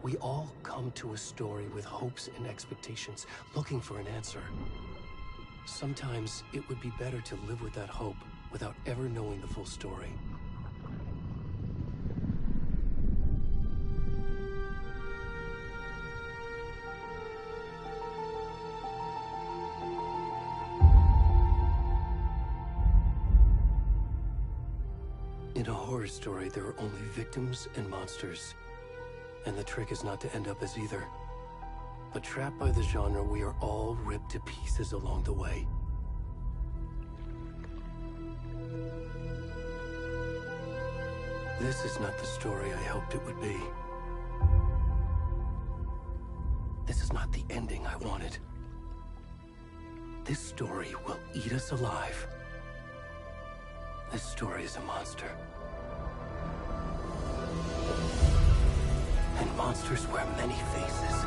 We all come to a story with hopes and expectations, looking for an answer. Sometimes it would be better to live with that hope without ever knowing the full story. In a horror story, there are only victims and monsters. And the trick is not to end up as either. But trapped by the genre, we are all ripped to pieces along the way. This is not the story I hoped it would be. This is not the ending I wanted. This story will eat us alive. This story is a monster. And monsters wear many faces.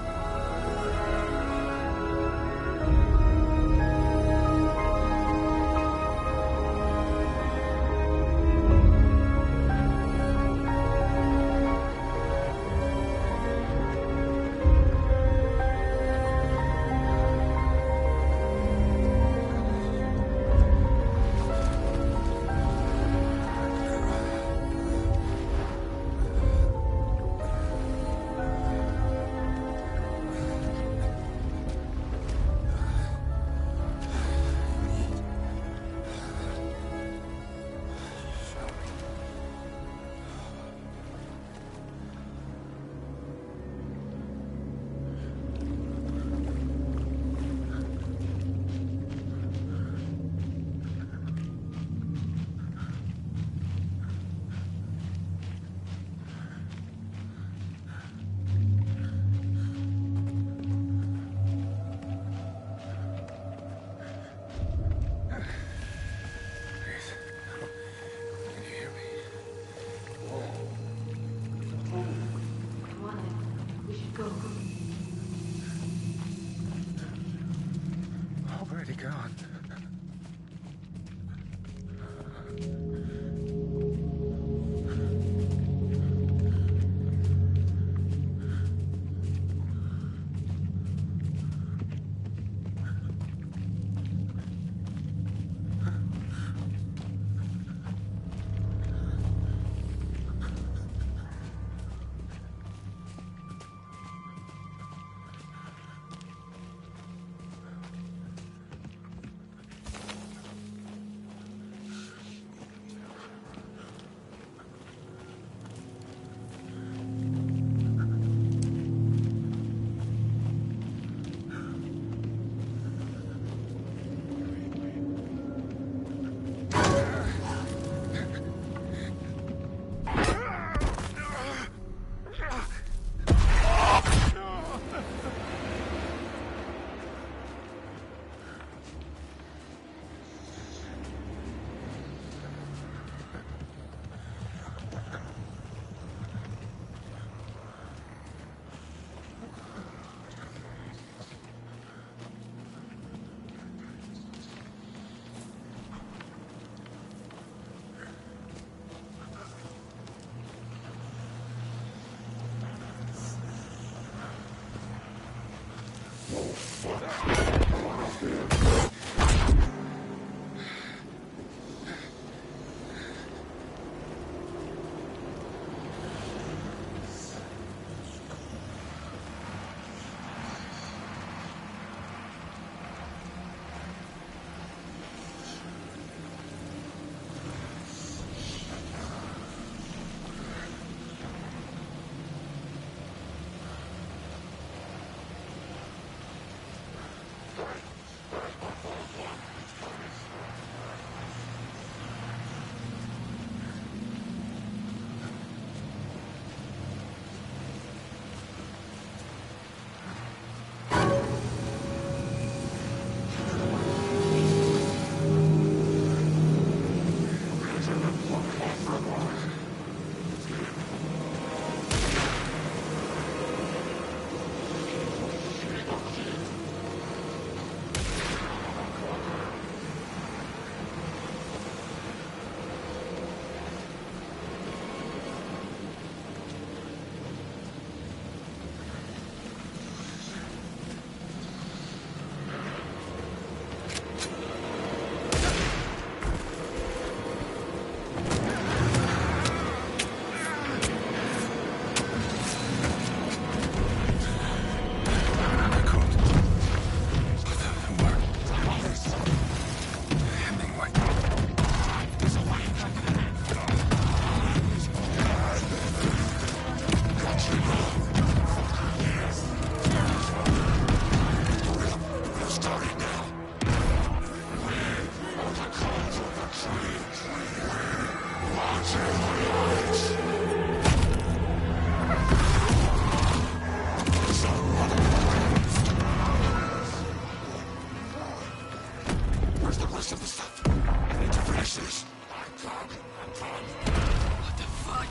Already gone. rest of the stuff. I need to finish this. What the fuck?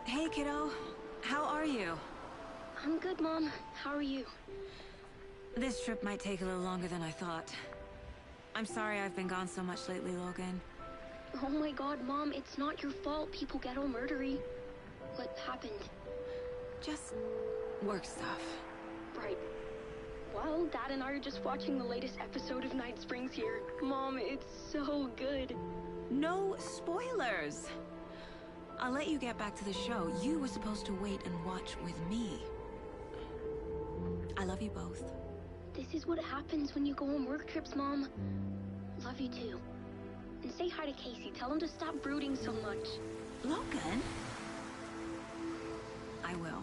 Hey, kiddo. How are you? I'm good, Mom. How are you? This trip might take a little longer than I thought. I'm sorry I've been gone so much lately, Logan. Oh my god, Mom, it's not your fault people get all murdery. What happened? Just work stuff. Right. Well, Dad and I are just watching the latest episode of Night Springs here. Mom, it's so good. No spoilers! I'll let you get back to the show. You were supposed to wait and watch with me. I love you both. This is what happens when you go on work trips, Mom. Love you too. And say hi to Casey. Tell him to stop brooding so much. Logan? I will.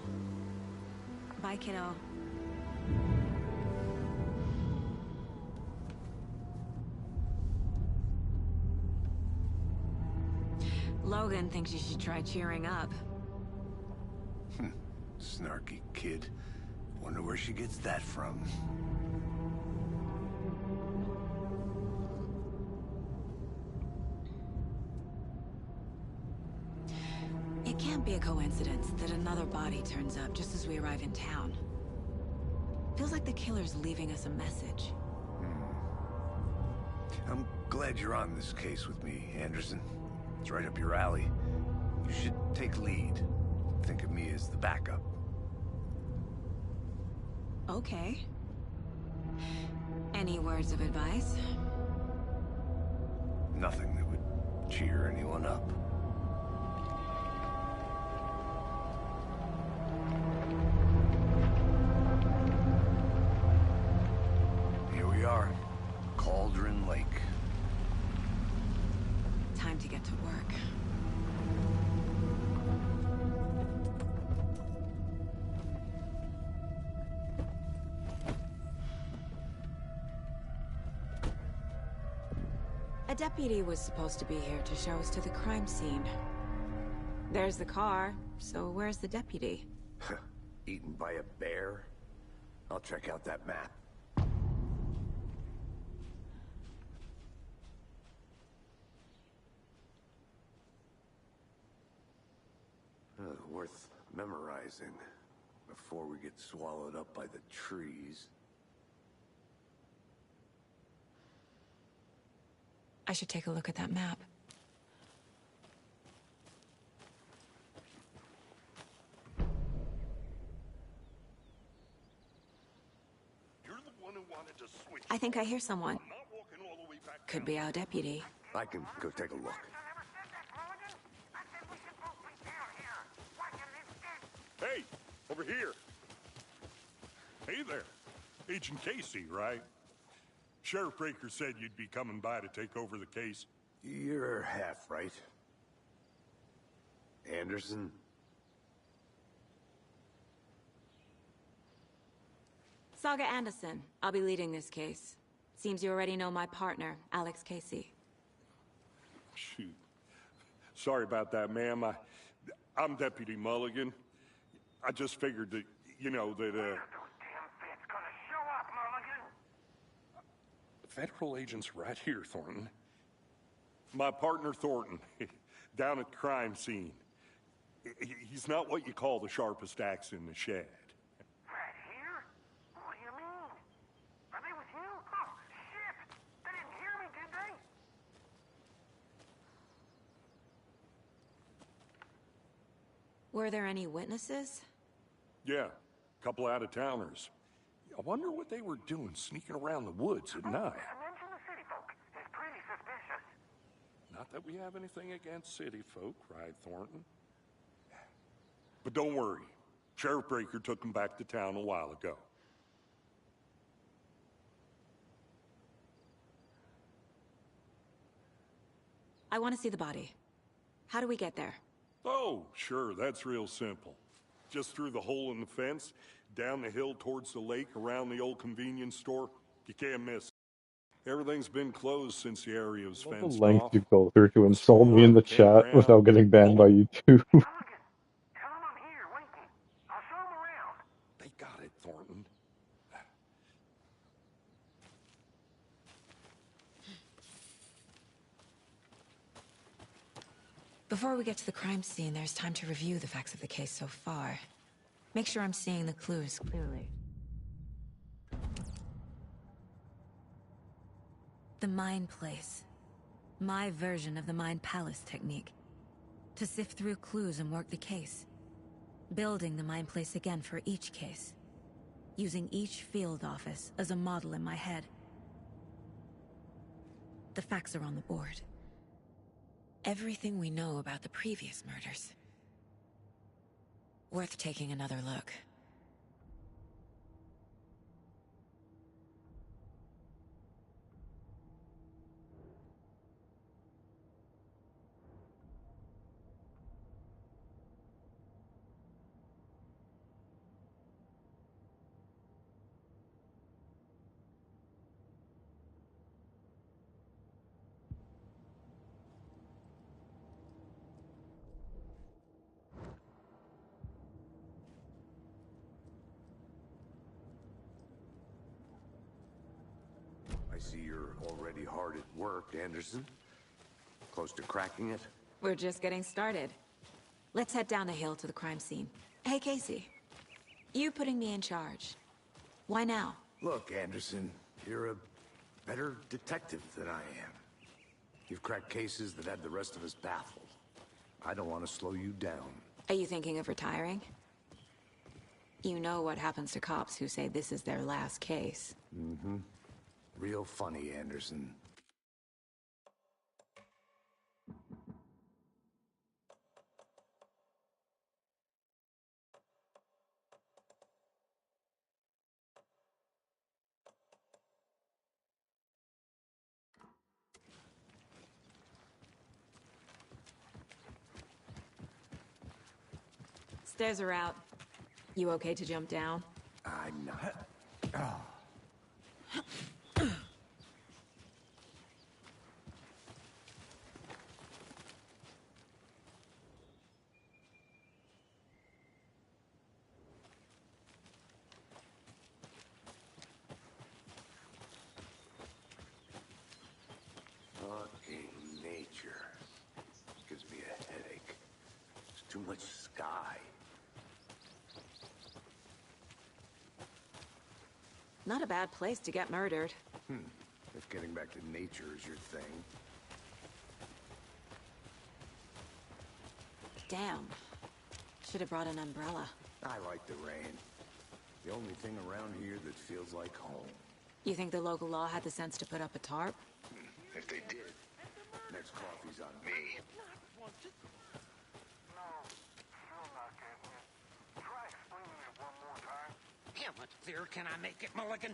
Bye, kiddo. Logan thinks you should try cheering up. Snarky kid. Wonder where she gets that from. It can't be a coincidence that another body turns up just as we arrive in town. Feels like the killer's leaving us a message. I'm glad you're on this case with me, Anderson. It's right up your alley. You should take lead. Think of me as the backup. Okay. Any words of advice? Nothing that would cheer anyone up. Here we are. Cauldron Lake. Time to get to work. A deputy was supposed to be here to show us to the crime scene. There's the car, so where's the deputy? Eaten by a bear? I'll check out that map. Worth memorizing before we get swallowed up by the trees. I should take a look at that map. You're the one who wanted to switch. I think I hear someone. I'm not walking all the way back Could down. be our deputy. I can go take a look. Hey, over here. Hey there. Agent Casey, right? Sheriff Breaker said you'd be coming by to take over the case. You're half right. Anderson? Saga Anderson. I'll be leading this case. Seems you already know my partner, Alex Casey. Shoot. Sorry about that, ma'am. I'm Deputy Mulligan. I just figured that, you know, that, Federal agents right here, Thornton. My partner, Thornton, down at the crime scene. He's not what you call the sharpest axe in the shed. Right here? What do you mean? Are they with you? Oh, shit! Were there any witnesses? Yeah, a couple out-of-towners. I wonder what they were doing sneaking around the woods at night. Mention the city folk. It's pretty suspicious. Not that we have anything against city folk, cried Thornton. But don't worry. Sheriff Breaker took them back to town a while ago. I want to see the body. How do we get there? Oh, sure, that's real simple. Just through the hole in the fence, down the hill towards the lake, around the old convenience store. You can't miss it. Everything's been closed since the area was What the fenced length off. you go through to insult me in the chat Campground. without getting banned by YouTube. Mulligan, tell him I'm here, waiting. I'll show him around. They got it, Thornton. Before we get to the crime scene, there's time to review the facts of the case so far. Make sure I'm seeing the clues clearly. The Mind Place. My version of the Mind Palace technique. To sift through clues and work the case. Building the Mind Place again for each case. Using each field office as a model in my head. The facts are on the board. Everything we know about the previous murders. Worth taking another look. I see you're already hard at work, Anderson. Close to cracking it? We're just getting started. Let's head down the hill to the crime scene. Hey, Casey. You putting me in charge. Why now? Look, Anderson, you're a better detective than I am. You've cracked cases that had the rest of us baffled. I don't want to slow you down. Are you thinking of retiring? You know what happens to cops who say this is their last case. Mm-hmm. Real funny, Anderson. Stairs are out. You okay to jump down? I'm not. Fucking nature. Gives me a headache. There's too much sky. Not a bad place to get murdered. If getting back to nature is your thing. Damn. Should have brought an umbrella. I like the rain. The only thing around here that feels like home. You think the local law had the sense to put up a tarp? If they did, next coffee's on me. No, still not getting it. Try explaining it one more time. How much clearer can I make it, Mulligan?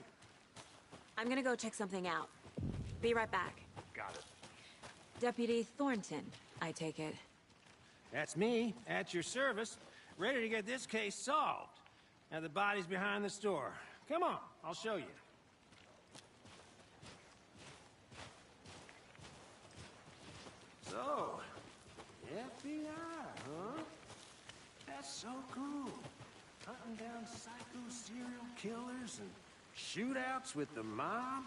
I'm gonna go check something out. Be right back. Got it. Deputy Thornton, I take it. That's me, at your service, ready to get this case solved. Now the body's behind the store. Come on, I'll show you. So, FBI, huh? That's so cool. Hunting down psycho serial killers and shootouts with the mob?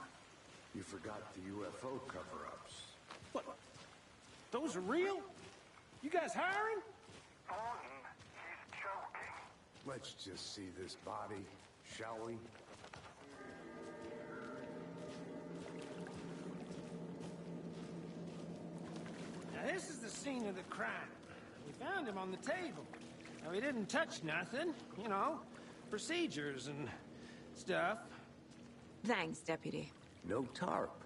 You forgot the UFO cover-ups. What? Those are real? You guys hiring? Thornton, he's joking. Let's just see this body, shall we? Now this is the scene of the crime. We found him on the table. Now, he didn't touch nothing, you know, procedures and stuff. Thanks, Deputy. No tarp.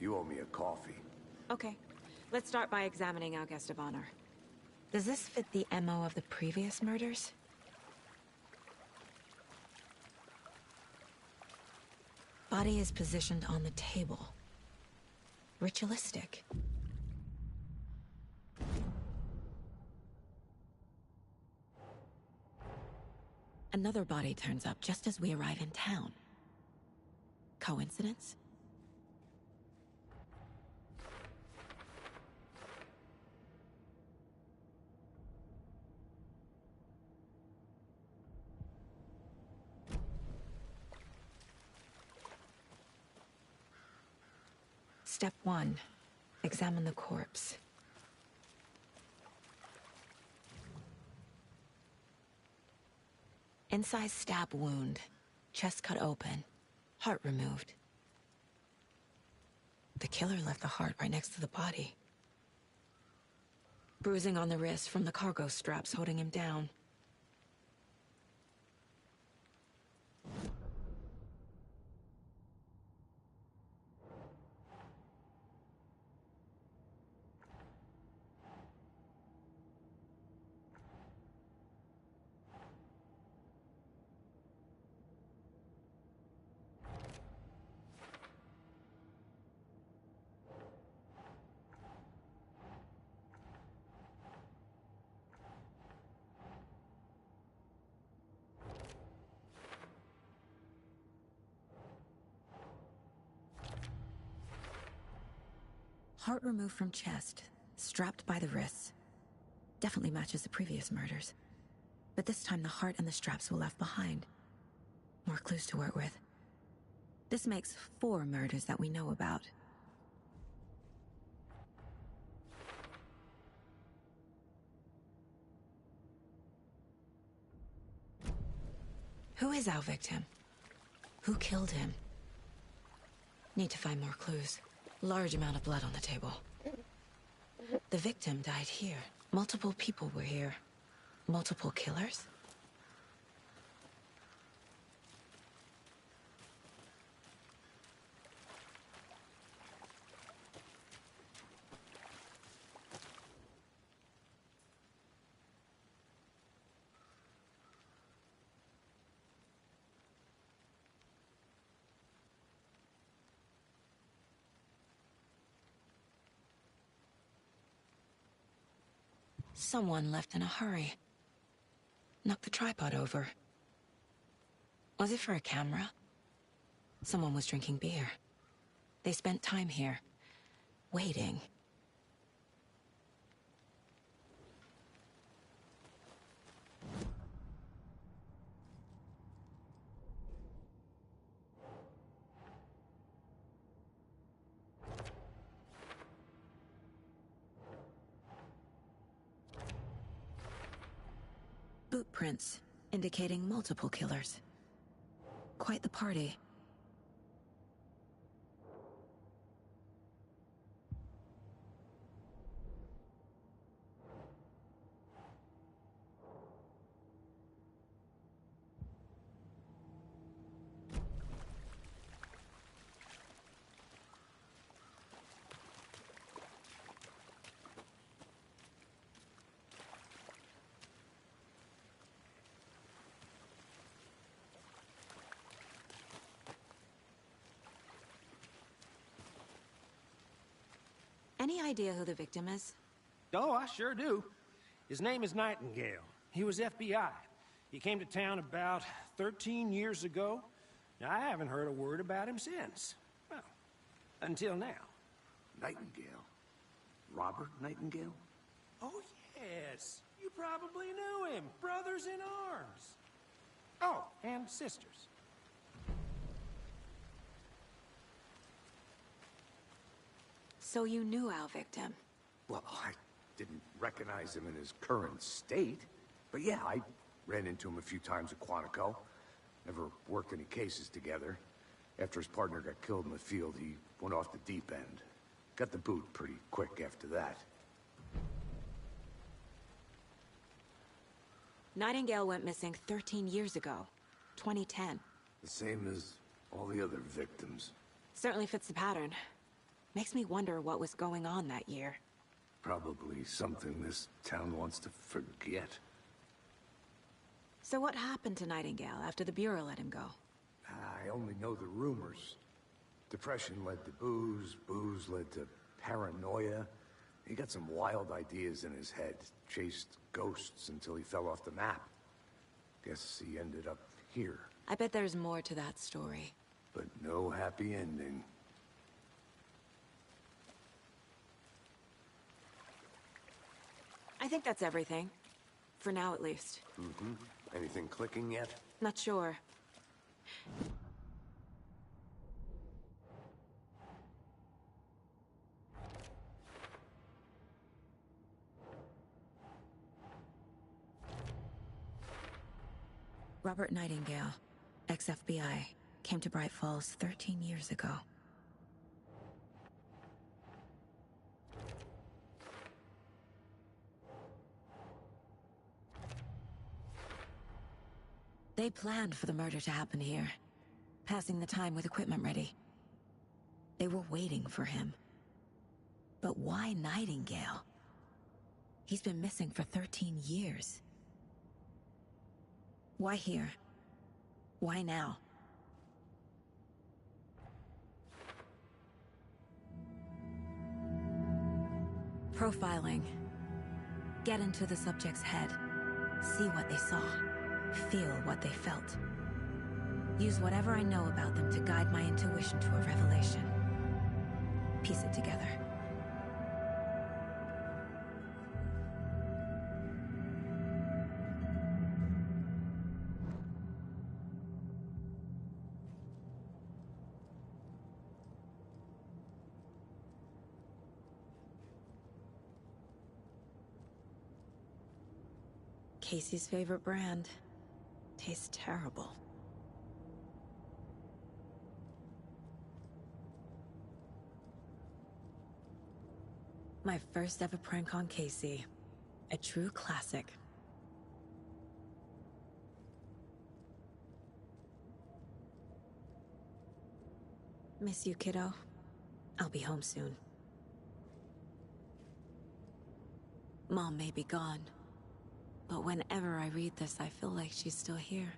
You owe me a coffee. Okay, let's start by examining our guest of honor. Does this fit the MO of the previous murders? Body is positioned on the table. Ritualistic. Another body turns up just as we arrive in town. Coincidence? Step 1. Examine the corpse. Incised stab wound. Chest cut open. Heart removed. The killer left the heart right next to the body. Bruising on the wrist from the cargo straps holding him down. Heart removed from chest, strapped by the wrists. Definitely matches the previous murders. But this time the heart and the straps were left behind. More clues to work with. This makes 4 murders that we know about. Who is our victim? Who killed him? Need to find more clues. Large amount of blood on the table. The victim died here. Multiple people were here. Multiple killers? Someone left in a hurry. Knocked the tripod over. Was it for a camera? Someone was drinking beer. They spent time here, waiting. Boot prints, indicating multiple killers. Quite the party. Any idea who the victim is? Oh, I sure do. His name is Nightingale. He was FBI. He came to town about 13 years ago. Now, I haven't heard a word about him since. Well, until now. Nightingale? Robert Nightingale? Oh, yes. You probably knew him. Brothers in arms. Oh, and sisters. So you knew our victim? Well, I didn't recognize him in his current state. But yeah, I ran into him a few times at Quantico. Never worked any cases together. After his partner got killed in the field, he went off the deep end. Got the boot pretty quick after that. Nightingale went missing 13 years ago. 2010. The same as all the other victims. Certainly fits the pattern. Makes me wonder what was going on that year. Probably something this town wants to forget. So what happened to Nightingale after the Bureau let him go? I only know the rumors. Depression led to booze, booze led to paranoia. He got some wild ideas in his head, chased ghosts until he fell off the map. Guess he ended up here. I bet there's more to that story. But no happy ending. I think that's everything. For now, at least. Mm-hmm. Anything clicking yet? Not sure. Robert Nightingale, ex-FBI, came to Bright Falls 13 years ago. They planned for the murder to happen here, passing the time with equipment ready. They were waiting for him. But why Nightingale? He's been missing for 13 years. Why here? Why now? Profiling. Get into the subject's head. See what they saw. Feel what they felt. Use whatever I know about them to guide my intuition to a revelation. Piece it together. Casey's favorite brand. Tastes terrible. My first ever prank on Casey. A true classic. Miss you, kiddo. I'll be home soon. Mom may be gone. But whenever I read this, I feel like she's still here.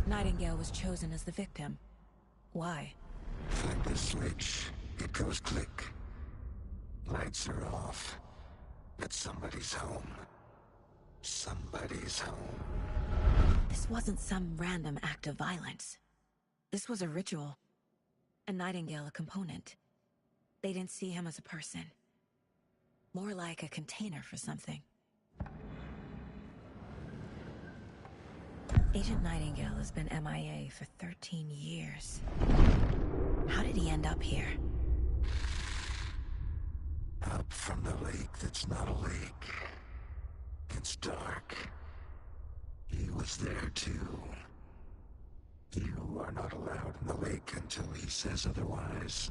Nightingale was chosen as the victim. Why? Flip the switch. It goes click. Lights are off. But somebody's home. Somebody's home. This wasn't some random act of violence. This was a ritual. And Nightingale a component. They didn't see him as a person. More like a container for something. Agent Nightingale has been MIA for 13 years. How did he end up here? Up from the lake that's not a lake. It's dark. He was there too. You are not allowed in the lake until he says otherwise.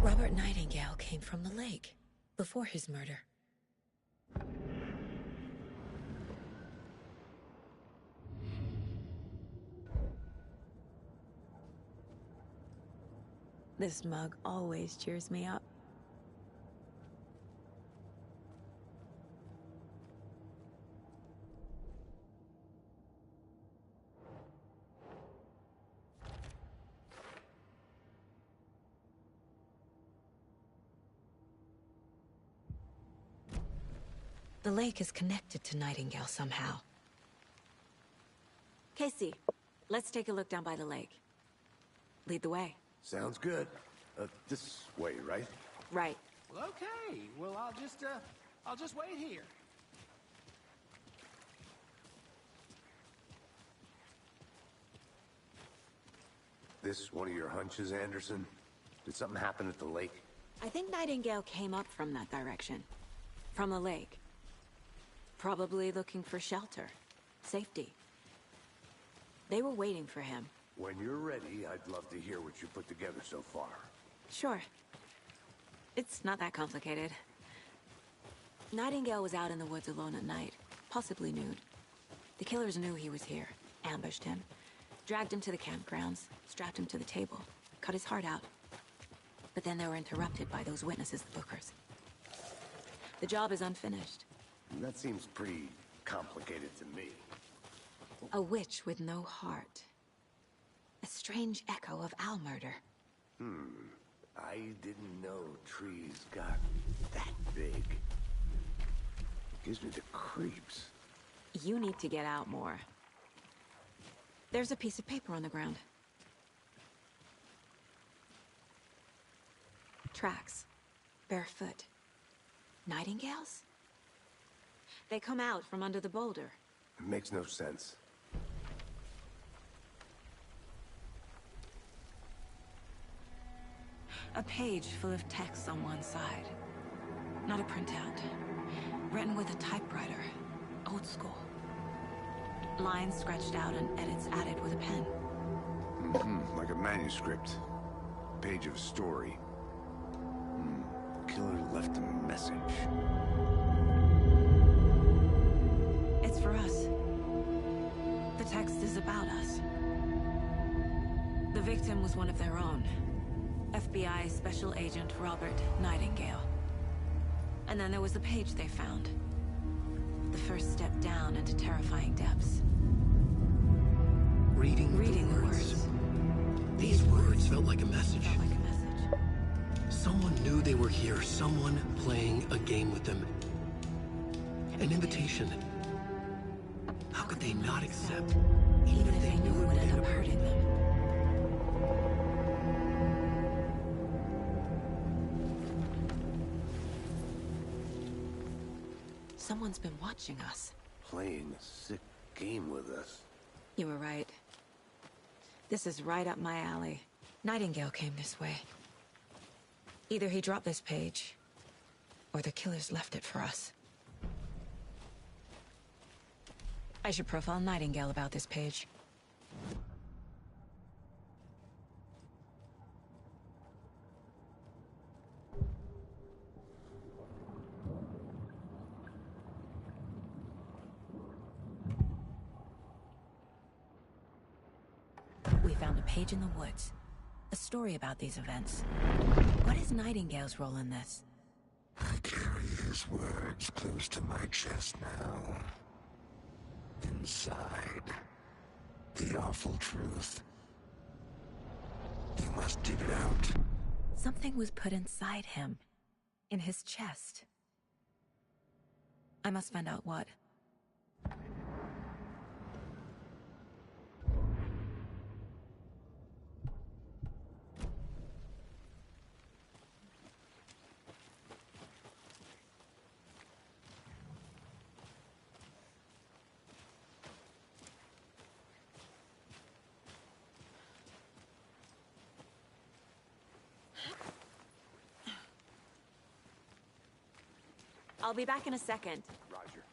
Robert Nightingale came from the lake, before his murder. This mug always cheers me up. The lake is connected to Nightingale somehow. Casey, let's take a look down by the lake. Lead the way. Sounds good. This way, right? Right. Well, okay. Well, I'll just wait here. This one of your hunches, Anderson? Did something happen at the lake? I think Nightingale came up from that direction. From the lake. Probably looking for shelter. Safety. They were waiting for him. When you're ready, I'd love to hear what you put together so far. Sure. It's not that complicated. Nightingale was out in the woods alone at night, possibly nude. The killers knew he was here, ambushed him, dragged him to the campgrounds, strapped him to the table, cut his heart out. But then they were interrupted by those witnesses, the Bookers. The job is unfinished. That seems pretty complicated to me. A witch with no heart. A strange echo of Al murder. I didn't know trees got that big. Gives me the creeps. You need to get out more. There's a piece of paper on the ground. Tracks. Barefoot. Nightingales? They come out from under the boulder. It makes no sense. A page full of text on one side. Not a printout. Written with a typewriter. Old school. Lines scratched out and edits added with a pen. Like a manuscript. Page of a story. Killer left a message. It's for us. The text is about us. The victim was one of their own. FBI Special Agent Robert Nightingale. And then there was the page they found. The first step down into terrifying depths. Reading the words. These words felt like a message. Someone knew they were here. Someone playing a game with them. An invitation. How could they not accept? Even if they knew it would end up hurting them. Someone's been watching us. Playing a sick game with us. You were right. This is right up my alley. Nightingale came this way. Either he dropped this page, or the killers left it for us. I should profile Nightingale about this page. We found a page in the woods. A story about these events. What is Nightingale's role in this? I carry his words close to my chest now. Inside, the awful truth. You must dig it out. Something was put inside him. In his chest. I must find out what. I'll be back in a second. Roger.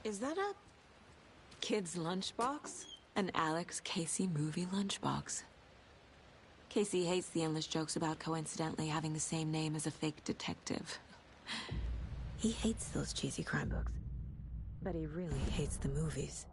Is that a kid's lunchbox? An Alex Casey movie lunchbox. Casey hates the endless jokes about coincidentally having the same name as a fake detective. He hates those cheesy crime books. But he really hates the movies.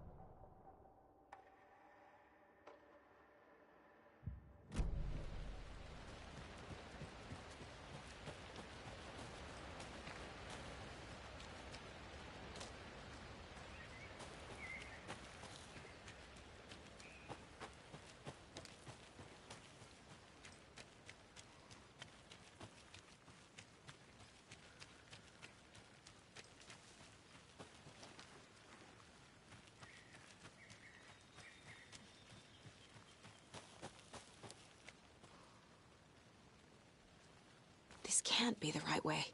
This can't be the right way.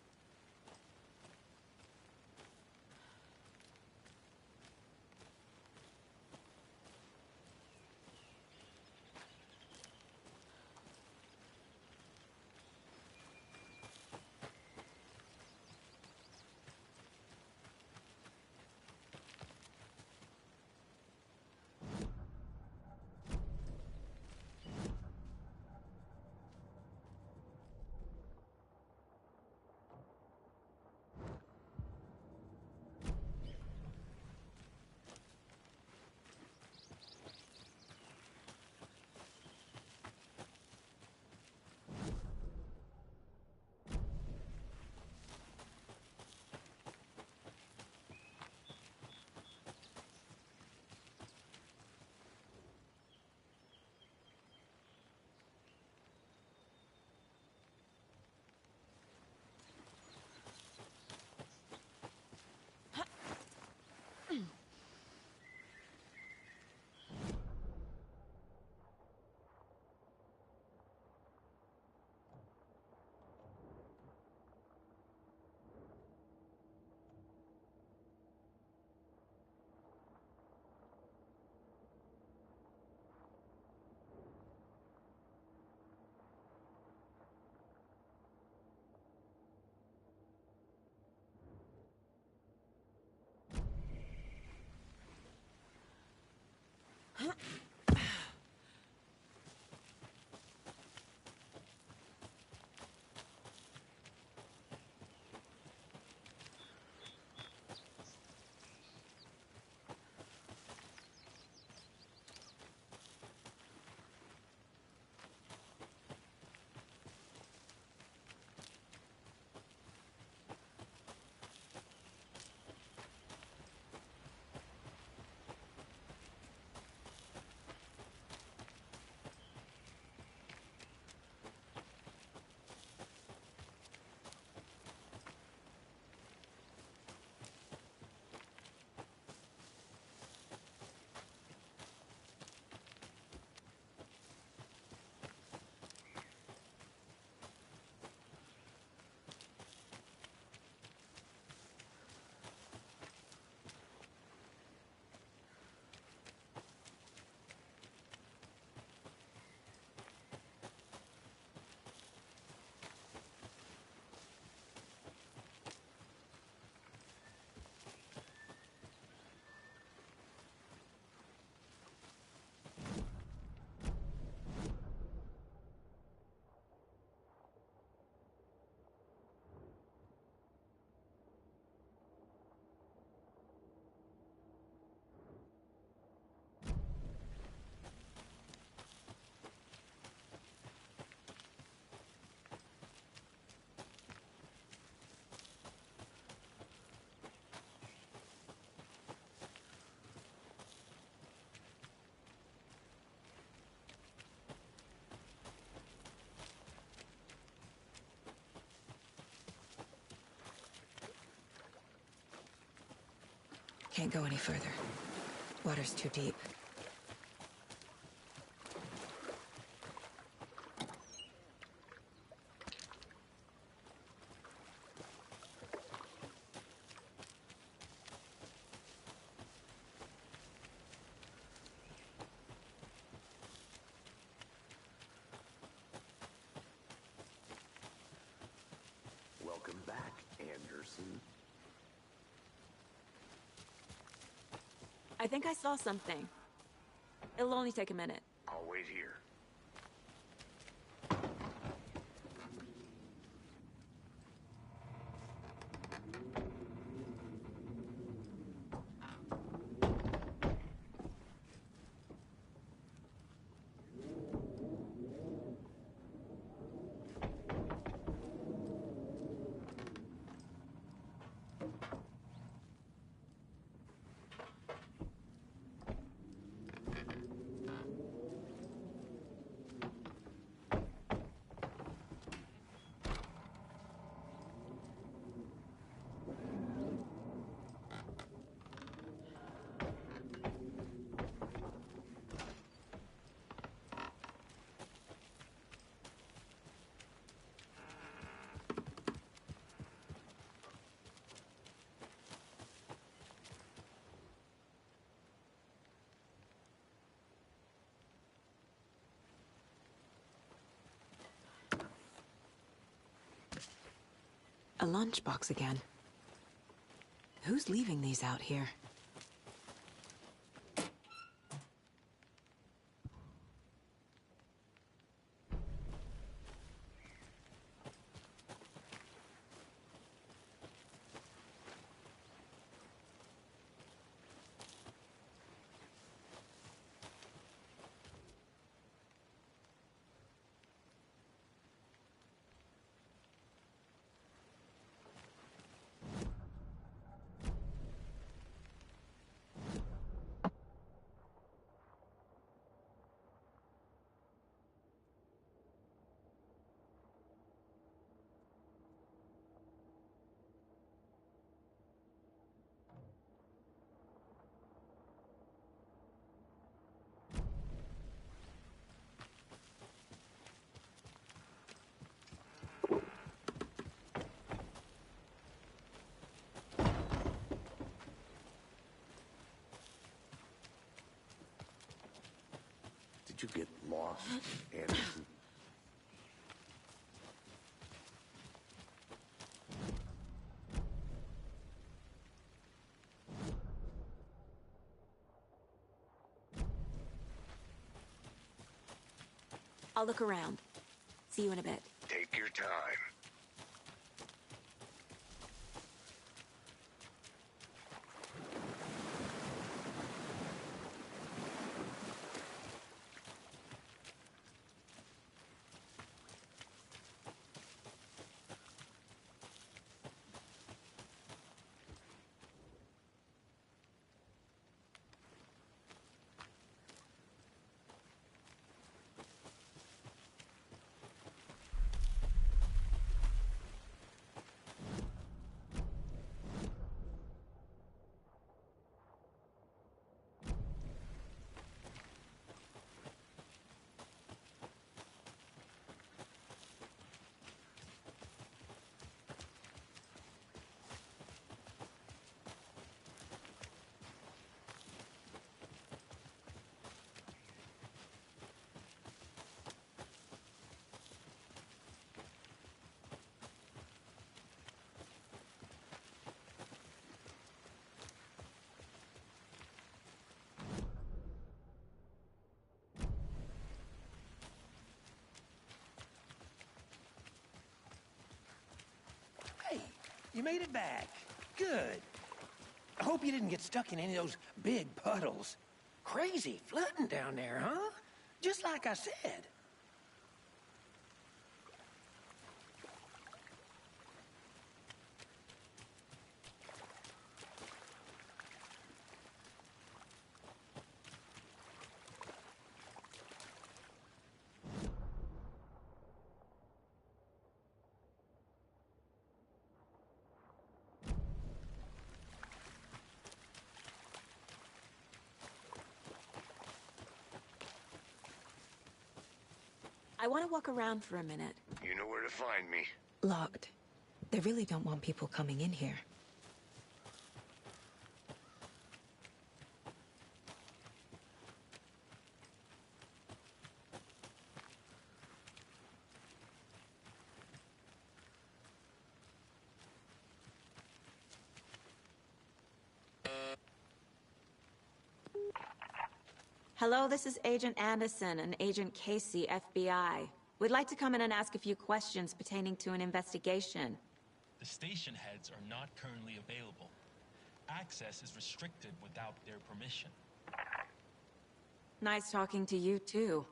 Can't go any further. Water's too deep. Welcome back, Anderson. I think I saw something. It'll only take a minute. I'll wait here. A lunchbox again. Who's leaving these out here? Did you get lost, Anderson? I'll look around. See you in a bit. Take your time. Hey, you made it back. Good. I hope you didn't get stuck in any of those big puddles. Crazy flooding down there, huh? Just like I said. I want to walk around for a minute. You know where to find me. Locked. They really don't want people coming in here. Hello, this is Agent Anderson and Agent Casey, FBI. We'd like to come in and ask a few questions pertaining to an investigation. The station heads are not currently available. Access is restricted without their permission. Nice talking to you, too.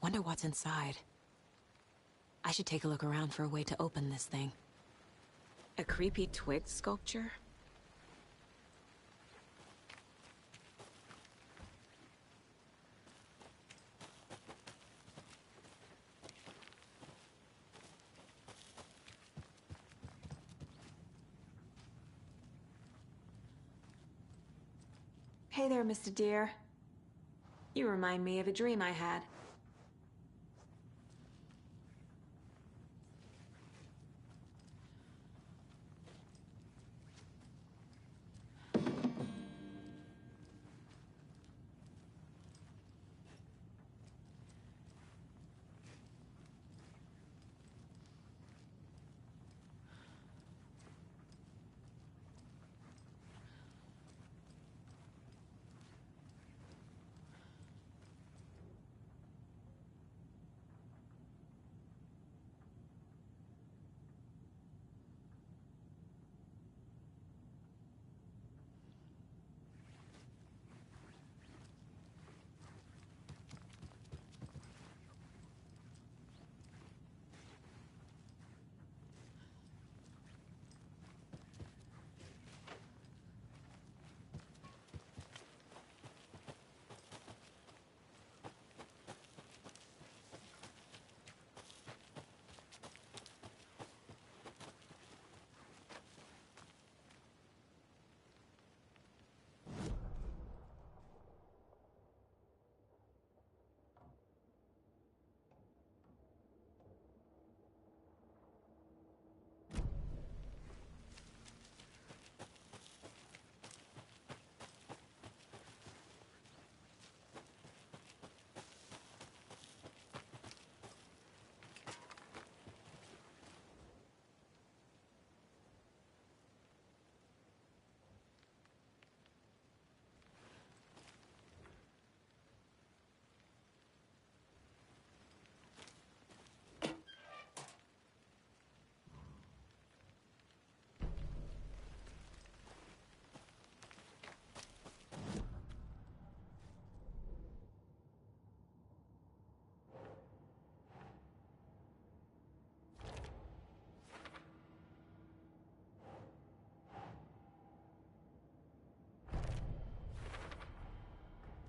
Wonder what's inside. I should take a look around for a way to open this thing. A creepy twig sculpture? Hey there, Mr. Deer. You remind me of a dream I had.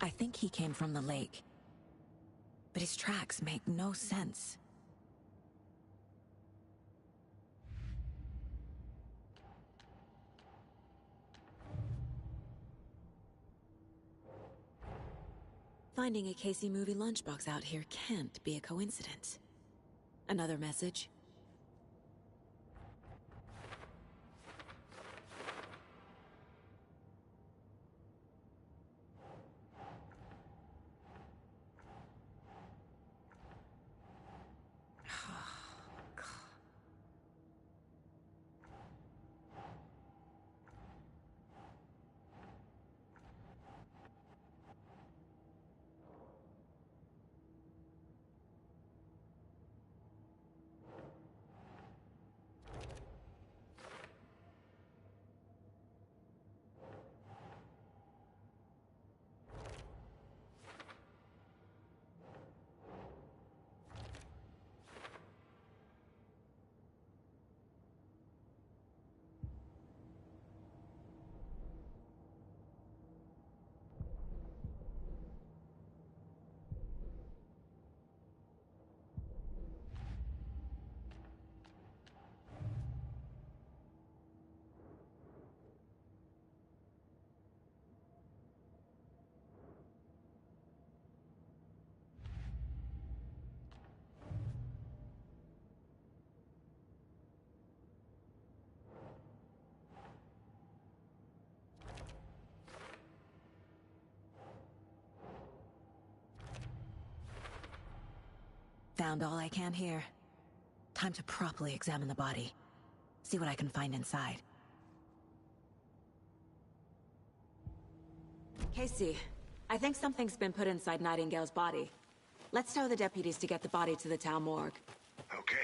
I think he came from the lake. But his tracks make no sense. Finding a Casey movie lunchbox out here can't be a coincidence. Another message? found all I can here. Time to properly examine the body. See what I can find inside. Casey, I think something's been put inside Nightingale's body. Let's tell the deputies to get the body to the town morgue. Okay.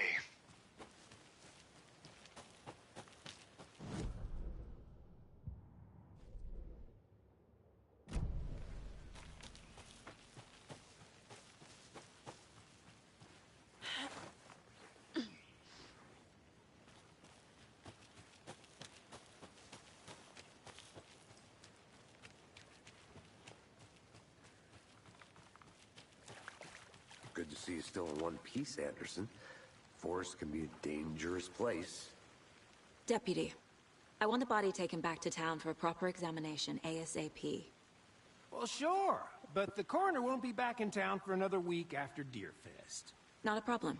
Good to see you still in one piece, Anderson. Forest can be a dangerous place. Deputy, I want the body taken back to town for a proper examination, ASAP. Well, sure, but the coroner won't be back in town for another week after Deerfest. Not a problem.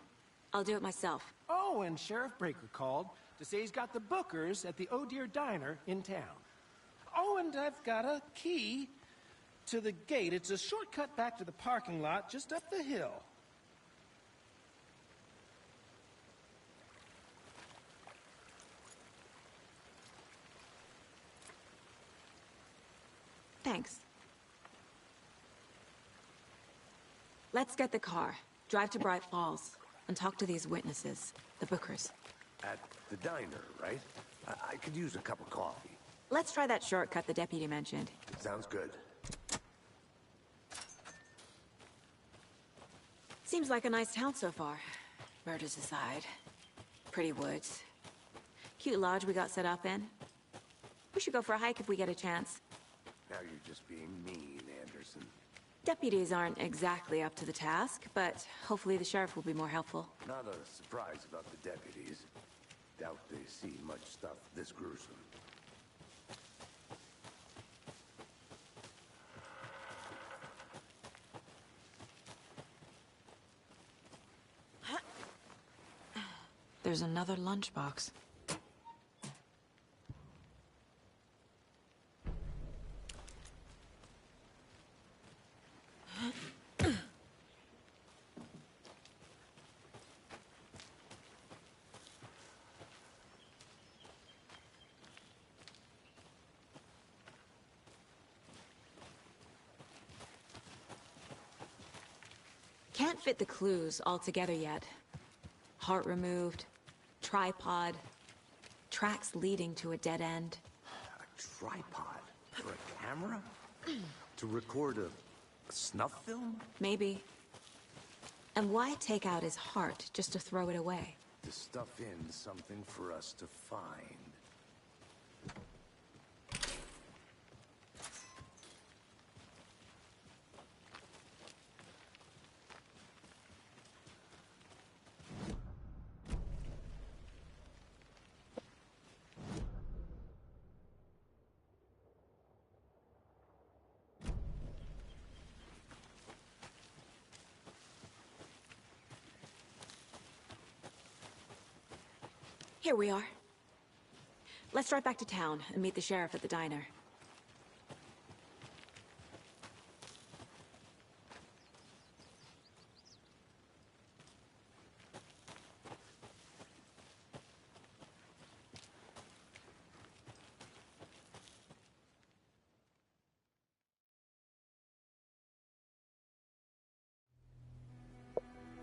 I'll do it myself. Oh, and Sheriff Breaker called to say he's got the Bookers at the Oh Deer Diner in town. Oh, and I've got a key to the gate. It's a shortcut back to the parking lot just up the hill. Thanks. Let's get the car, drive to Bright Falls, and talk to these witnesses, the Bookers. At the diner, right? I could use a cup of coffee. Let's try that shortcut the deputy mentioned. Sounds good. Seems like a nice town so far. Murders aside. Pretty woods. Cute lodge we got set up in. We should go for a hike if we get a chance. Now you're just being mean, Anderson. Deputies aren't exactly up to the task, but hopefully the sheriff will be more helpful. Not a surprise about the deputies. Doubt they see much stuff this gruesome. There's another lunchbox. Can't fit the clues all together yet. Heart removed, tripod, tracks leading to a dead end. A tripod? For a camera? To record a snuff film? Maybe. And why take out his heart just to throw it away? To stuff in something for us to find. Here we are. Let's drive back to town and meet the sheriff at the diner.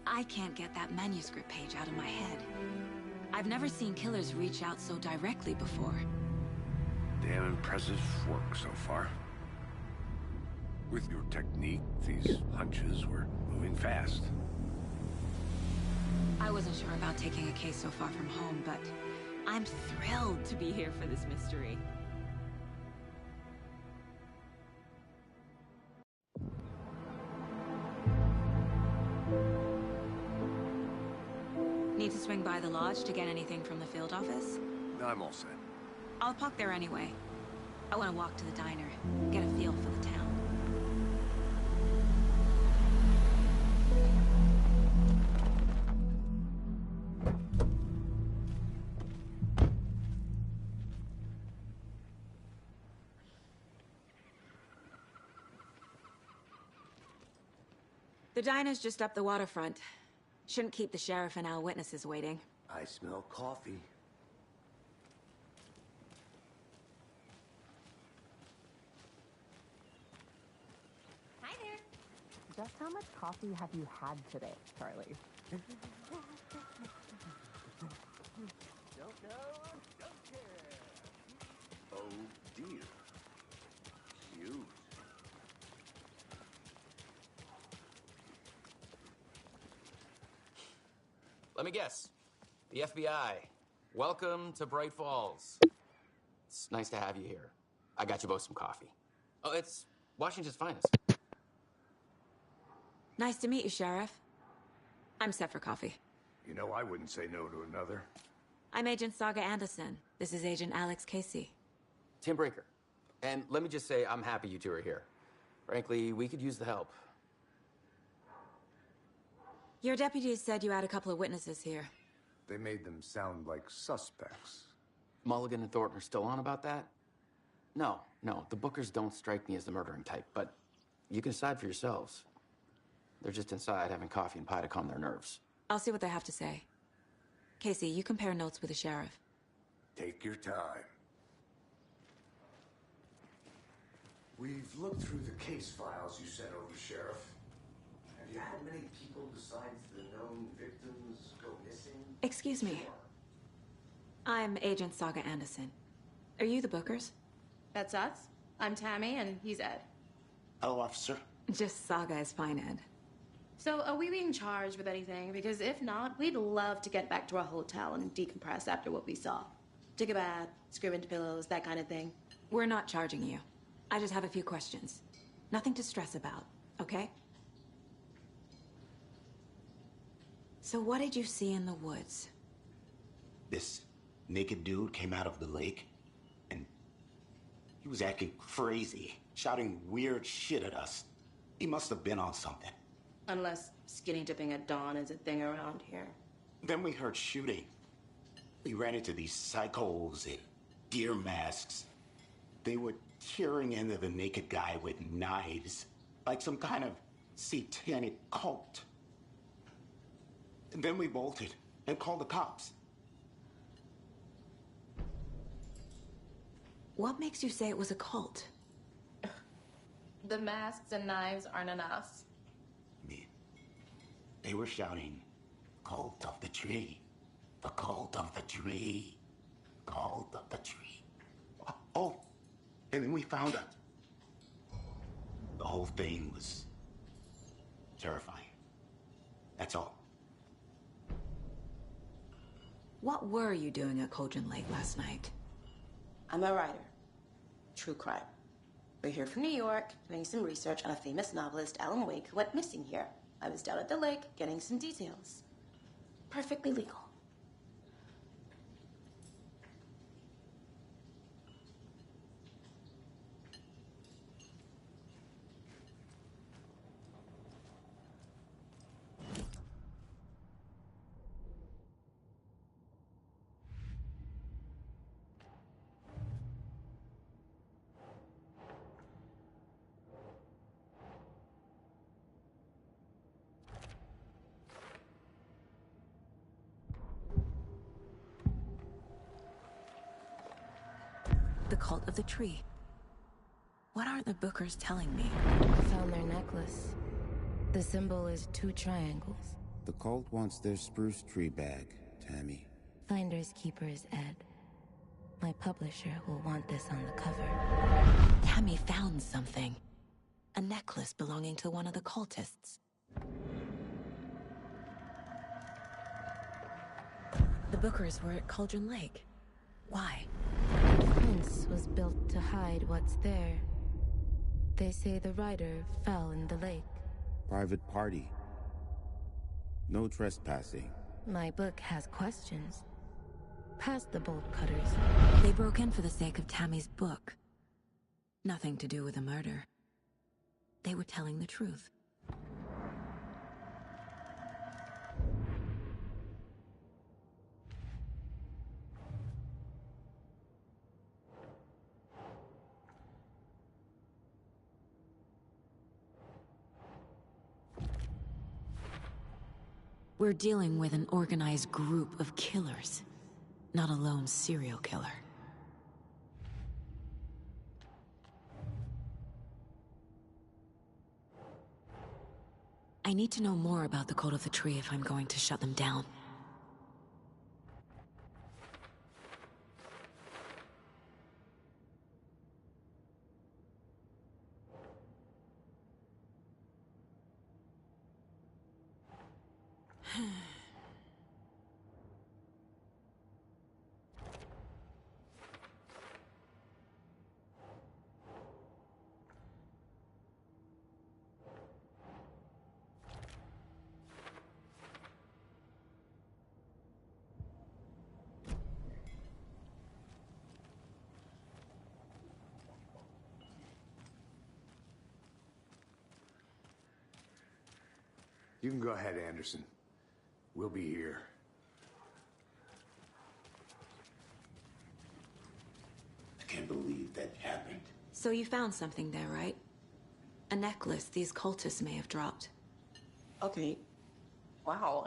I can't get that manuscript page out of my head. I've never seen killers reach out so directly before. Damn impressive work so far. With your technique, these hunches were moving fast. I wasn't sure about taking a case so far from home, but I'm thrilled to be here for this mystery. Need to swing by the lodge to get anything from the field office? I'm all set. I'll park there anyway. I want to walk to the diner, get a feel for the town. The diner's just up the waterfront. Shouldn't keep the sheriff and our witnesses waiting. I smell coffee. Hi there. Just how much coffee have you had today, Charlie? Don't know, don't care. Oh dear. Cute. Let me guess. The FBI. Welcome to Bright Falls. It's nice to have you here. I got you both some coffee. Oh, it's Washington's finest. Nice to meet you, Sheriff. I'm set for coffee. You know, I wouldn't say no to another. I'm Agent Saga Anderson. This is Agent Alex Casey. Tim Brinker. And let me just say, I'm happy you two are here. Frankly, we could use the help. Your deputies said you had a couple of witnesses here. They made them sound like suspects. Mulligan and Thornton are still on about that? No, the Bookers don't strike me as the murdering type, but you can decide for yourselves. They're just inside having coffee and pie to calm their nerves. I'll see what they have to say. Casey, you compare notes with the sheriff. Take your time. We've looked through the case files you sent over, Sheriff. Have you had many people besides the known victims go missing? Excuse me. I'm Agent Saga Anderson. Are you the Bookers? That's us. I'm Tammy, and he's Ed. Hello, officer. Just Saga is fine, Ed. So, are we being charged with anything? Because if not, we'd love to get back to our hotel and decompress after what we saw. Take a bath, scream into pillows, that kind of thing. We're not charging you. I just have a few questions. Nothing to stress about, okay? So what did you see in the woods? This naked dude came out of the lake, and he was acting crazy, shouting weird shit at us. He must have been on something. Unless skinny dipping at dawn is a thing around here. Then we heard shooting. We ran into these psychos in deer masks. They were tearing into the naked guy with knives, like some kind of satanic cult. And then we bolted and called the cops. What makes you say it was a cult? The masks and knives aren't enough. They were shouting, "Cult of the tree, the cult of the tree, cult of the tree." Oh, and then we found out. The whole thing was terrifying. That's all. What were you doing at Cauldron Lake last night? I'm a writer. True crime. We're here from New York, doing some research on a famous novelist, Alan Wake, who went missing here. I was down at the lake, getting some details. Perfectly legal. The cult of the tree. What are the Bookers telling me? Found their necklace. The symbol is 2 triangles. The cult wants their spruce tree bag, Tammy. Finders keepers, Ed. My publisher will want this on the cover. Tammy found something. A necklace belonging to one of the cultists. The Bookers were at Cauldron Lake. Why? The fence was built to hide what's there. They say the rider fell in the lake. Private party. No trespassing. My book has questions. Past the bolt cutters. They broke in for the sake of Tammy's book. Nothing to do with a murder. They were telling the truth. We're dealing with an organized group of killers, not a lone serial killer. I need to know more about the Cult of the Tree if I'm going to shut them down. You can go ahead, Anderson. We'll be here. I can't believe that happened. So you found something there, right? A necklace these cultists may have dropped. Okay. Wow.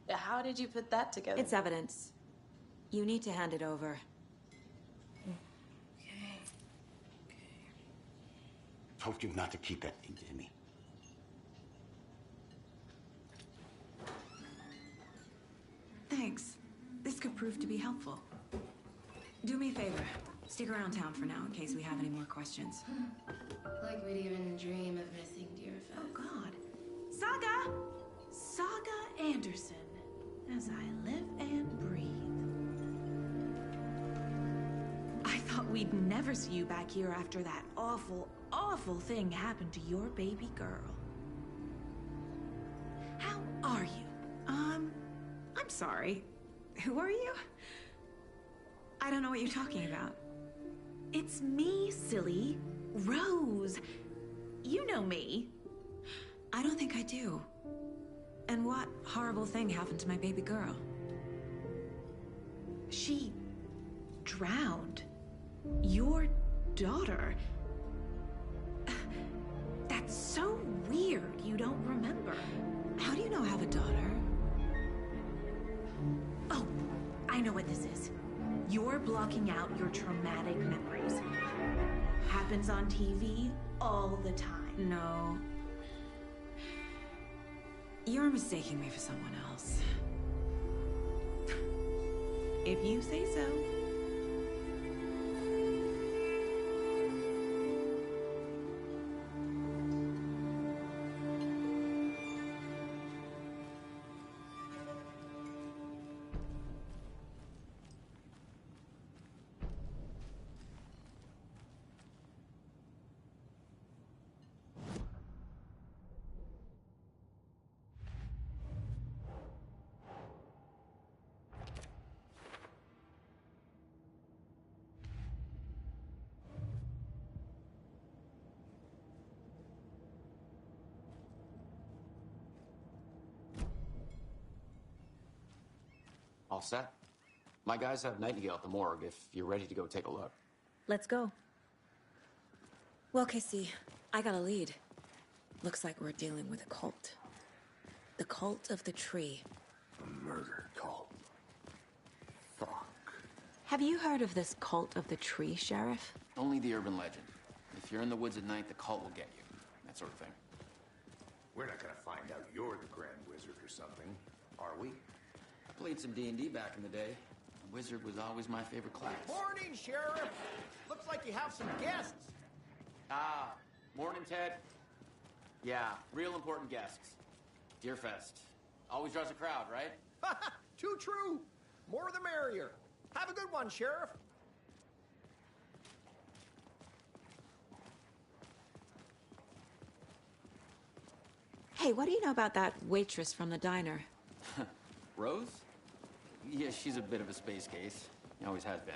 How did you put that together? It's evidence. You need to hand it over. Okay. Told you not to keep that thing to me. Thanks. This could prove to be helpful. Do me a favor. Stick around town for now in case we have any more questions. Like we'd even dream of missing Deerfest. Oh, God. Saga Anderson. As I live and breathe. I thought we'd never see you back here after that awful, awful thing happened to your baby girl. How are you? I'm sorry. Who are you? I don't know what you're talking about. It's me, silly. Rose. You know me. I don't think I do. And what horrible thing happened to my baby girl? She drowned. Your daughter. That's so weird you don't remember. How do you know I have a daughter? Oh, I know what this is. You're blocking out your traumatic memories. Happens on TV all the time. No. You're mistaking me for someone else. If you say so. All set? My guys have Nightingale at the morgue if you're ready to go take a look. Let's go. Well, Casey, I got a lead. Looks like we're dealing with a cult. The Cult of the Tree. A murder cult. Fuck. Have you heard of this Cult of the Tree, Sheriff? Only the urban legend. If you're in the woods at night, the cult will get you. That sort of thing. We're not gonna find out you're the Grand Wizard or something, are we? I played some D&D back in the day. The wizard was always my favorite class. Morning, Sheriff. Looks like you have some guests. Ah, morning, Ted. Yeah, real important guests. Deerfest. Always draws a crowd, right? Too true. More the merrier. Have a good one, Sheriff. Hey, what do you know about that waitress from the diner? Rose? Yeah, she's a bit of a space case. Always has been.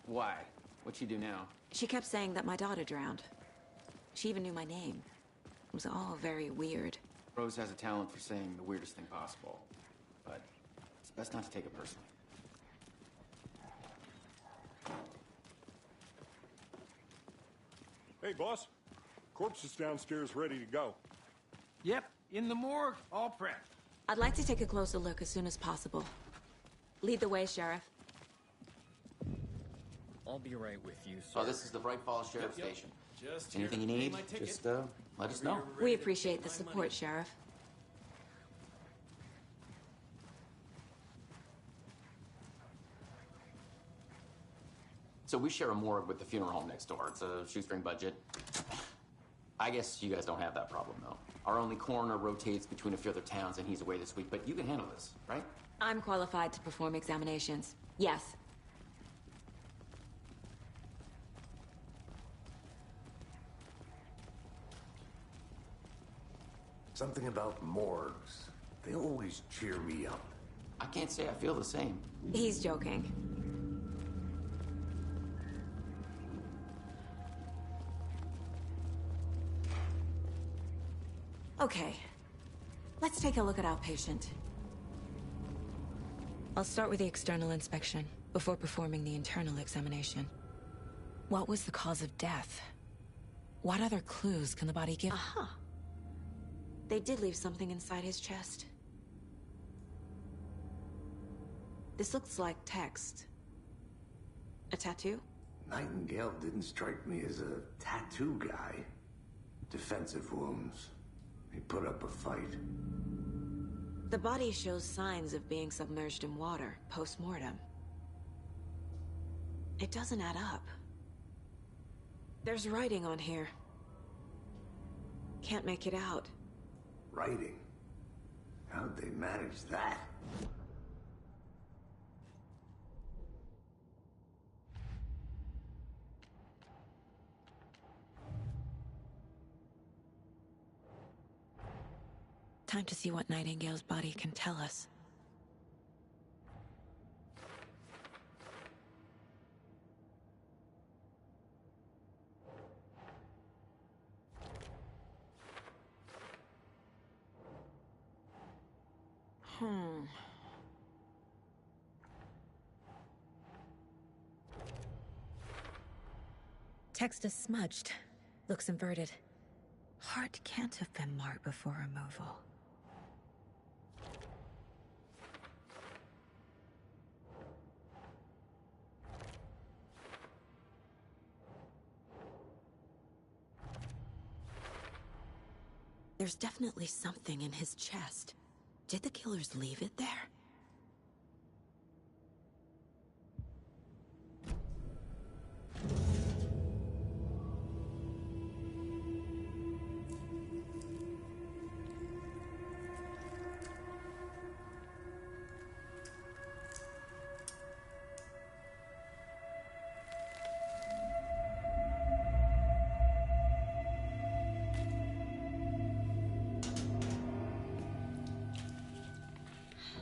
Why? What'd she do now? She kept saying that my daughter drowned. She even knew my name. It was all very weird. Rose has a talent for saying the weirdest thing possible. But it's best not to take it personally. Hey, boss. Corpse is downstairs ready to go. Yep, in the morgue, all prepped. I'd like to take a closer look as soon as possible. Lead the way, Sheriff. I'll be right with you, sir. Oh, this is the Bright Falls Sheriff Station. Just anything you here. need, Pay my ticket. just let us know. We appreciate the support, Sheriff. So we share a morgue with the funeral home next door. It's a shoestring budget. I guess you guys don't have that problem, though. Our only coroner rotates between a few other towns, and he's away this week, but you can handle this, right? I'm qualified to perform examinations. Yes. Something about morgues. They always cheer me up. I can't say I feel the same. He's joking. Okay. Let's take a look at our patient. I'll start with the external inspection, before performing the internal examination. What was the cause of death? What other clues can the body give? Aha! They did leave something inside his chest. This looks like text. A tattoo? Nightingale didn't strike me as a tattoo guy. Defensive wounds. He put up a fight. The body shows signs of being submerged in water, post-mortem. It doesn't add up. There's writing on here. Can't make it out. Writing? How'd they manage that? Time to see what Nightingale's body can tell us. Text is smudged. Looks inverted. Heart can't have been marked before removal. There's definitely something in his chest. Did the killers leave it there?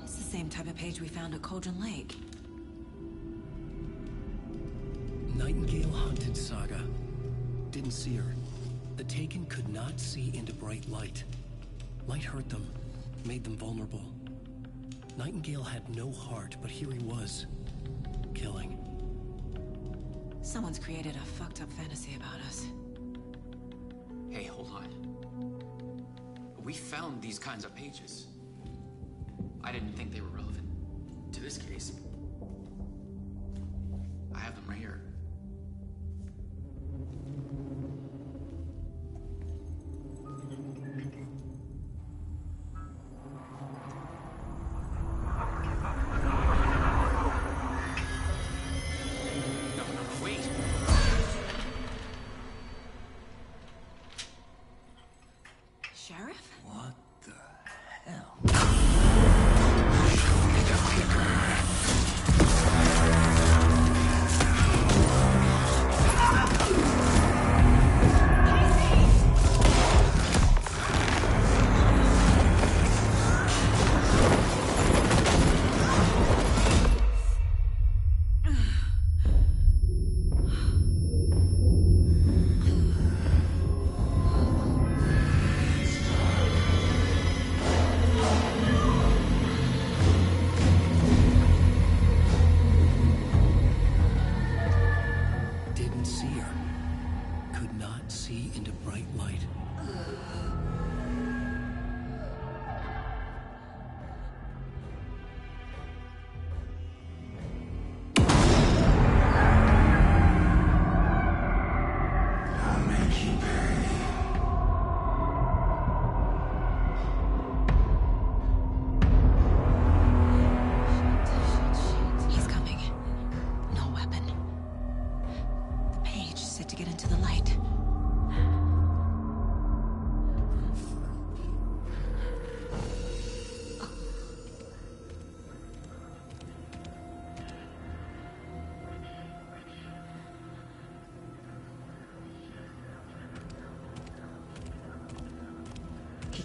Same type of page we found at Cauldron Lake. Nightingale hunted Saga. Didn't see her. The Taken could not see into bright light. Light hurt them, made them vulnerable. Nightingale had no heart, but here he was, killing. Someone's created a fucked up fantasy about us. Hey, hold on. We found these kinds of pages. I didn't think they were relevant to this case. I have them right here. No, wait! Sheriff? What the hell?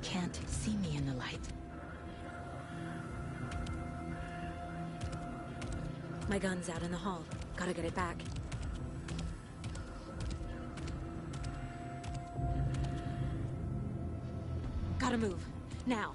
can't see me in the light. My gun's out in the hall. Gotta get it back. Gotta move. Now.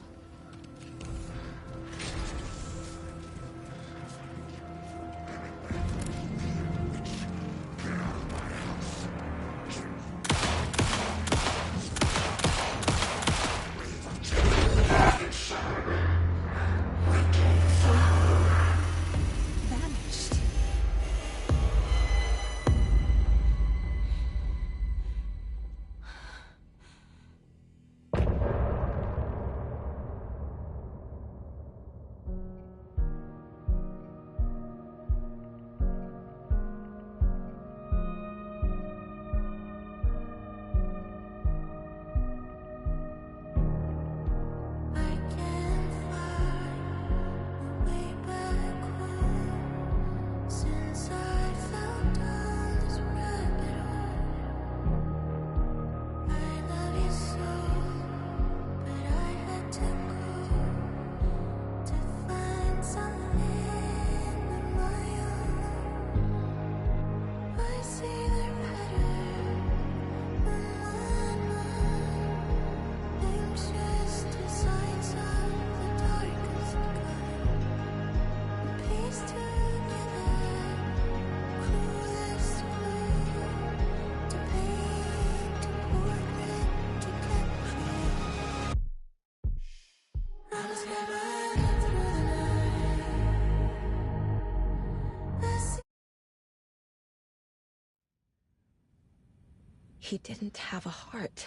He didn't have a heart,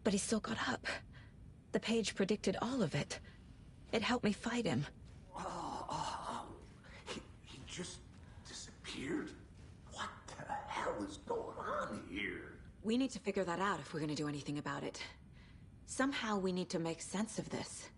but he still got up. The page predicted all of it. It helped me fight him. He just disappeared? What the hell is going on here? We need to figure that out if we're gonna do anything about it. Somehow we need to make sense of this.